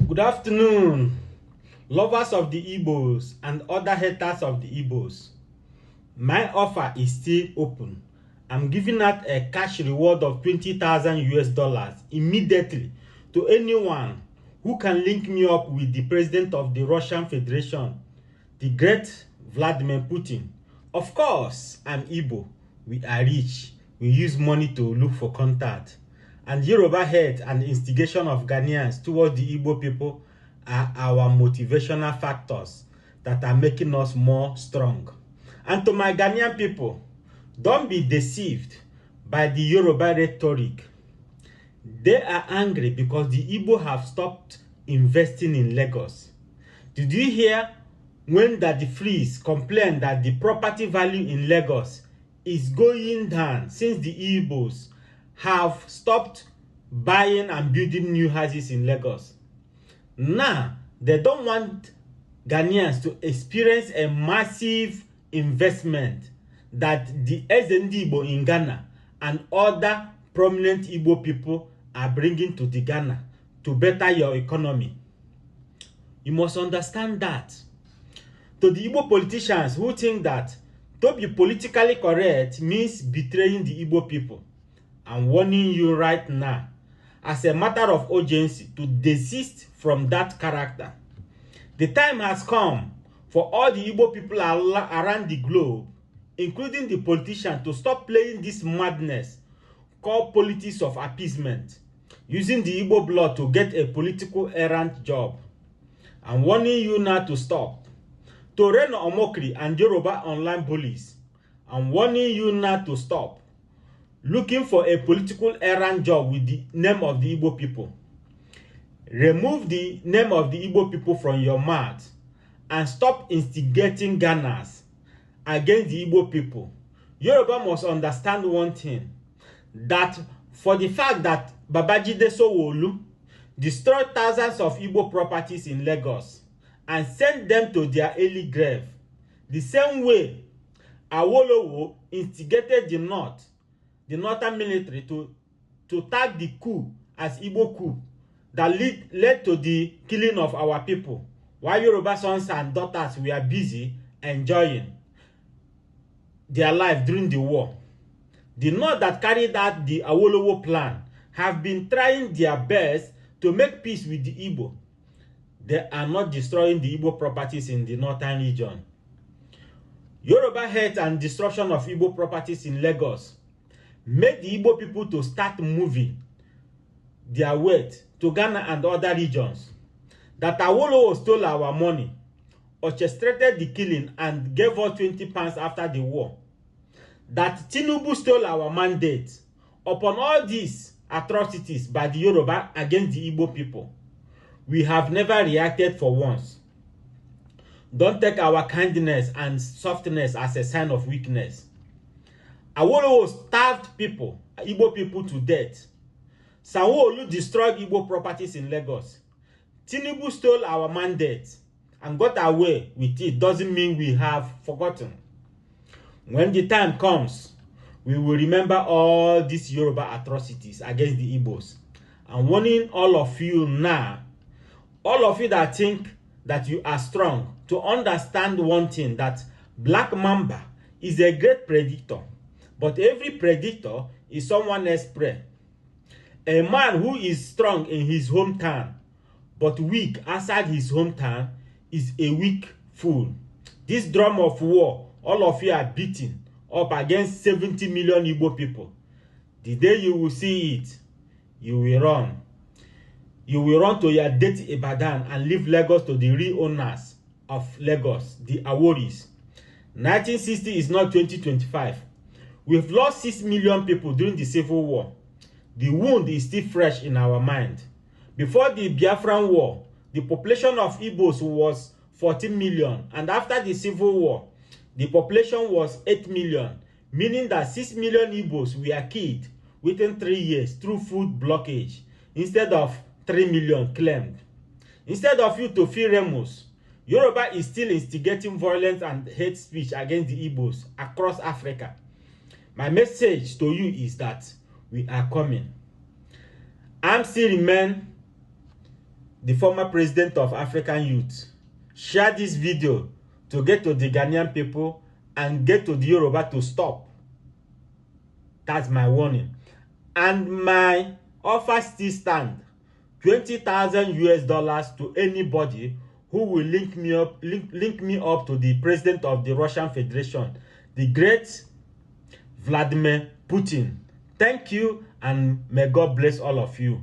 Good afternoon, lovers of the Igbos and other haters of the Igbos. My offer is still open. I'm giving out a cash reward of 20,000 US dollars immediately to anyone who can link me up with the president of the Russian Federation, the great Vladimir Putin. Of course, I'm Igbo. We are rich. We use money to look for contact. And Yoruba hate and instigation of Ghanaians towards the Igbo people are our motivational factors that are making us more strong. And to my Ghanaian people, don't be deceived by the Yoruba rhetoric. They are angry because the Igbo have stopped investing in Lagos. Did you hear when Daddy Freeze complained that the property value in Lagos is going down since the Igbos have stopped buying and building new houses in Lagos? Now, they don't want Ghanaians to experience a massive investment that the SND Igbo in Ghana and other prominent Igbo people are bringing to the Ghana to better your economy. You must understand that. To the Igbo politicians who think that to be politically correct means betraying the Igbo people, I'm warning you right now, as a matter of urgency, to desist from that character. The time has come for all the Igbo people around the globe, including the politicians, to stop playing this madness called politics of appeasement, using the Igbo blood to get a political errand job. I'm warning you now to stop. To Reno Omokri and Yoruba online bullies, I'm warning you now to stop looking for a political errand job with the name of the Igbo people. Remove the name of the Igbo people from your mouth and stop instigating Ghanas against the Igbo people. Yoruba must understand one thing, that for the fact that Babajide Sowolu destroyed thousands of Igbo properties in Lagos and sent them to their early grave, the same way Awolowo instigated the northern military to tag the coup as Igbo coup that led to the killing of our people, while Yoruba sons and daughters were busy enjoying their life during the war. The North that carried out the Awolowo plan have been trying their best to make peace with the Igbo. They are not destroying the Igbo properties in the northern region. Yoruba hate and destruction of Igbo properties in Lagos made the Igbo people to start moving their weight to Ghana and other regions. That Awolowo stole our money, orchestrated the killing, and gave us 20 pounds after the war. That Tinubu stole our mandate. Upon all these atrocities by the Yoruba against the Igbo people, we have never reacted for once. Don't take our kindness and softness as a sign of weakness. Awolowo starved people, Igbo people, to death. Sanwo-Olu destroyed Igbo properties in Lagos. Tinubu stole our mandate and got away with it. Doesn't mean we have forgotten. When the time comes, we will remember all these Yoruba atrocities against the Igbos. I'm warning all of you now, all of you that think that you are strong, to understand one thing, that Black Mamba is a great predictor, but every predictor is someone else's prey. A man who is strong in his hometown but weak outside his hometown is a weak fool. This drum of war, all of you are beating up against 70 million Igbo people. The day you will see it, you will run. You will run to your dirty Ibadan and leave Lagos to the real owners of Lagos, the Aworis. 1960 is not 2025. We've lost 6 million people during the Civil War. The wound is still fresh in our mind. Before the Biafran War, the population of Igbos was 14 million, and after the Civil War, the population was 8 million, meaning that 6 million Igbos were killed within 3 years through food blockage, instead of 3 million claimed. Instead of you to feel remorse, Yoruba is still instigating violence and hate speech against the Igbos across Africa. My message to you is that we are coming. I'm still remain the former president of African Youth. Share this video to get to the Ghanaian people and get to the Yoruba to stop. That's my warning. And my offer still stands. 20,000 US dollars to anybody who will link me up to the president of the Russian Federation, the great Vladimir Putin. Thank you, and may God bless all of you.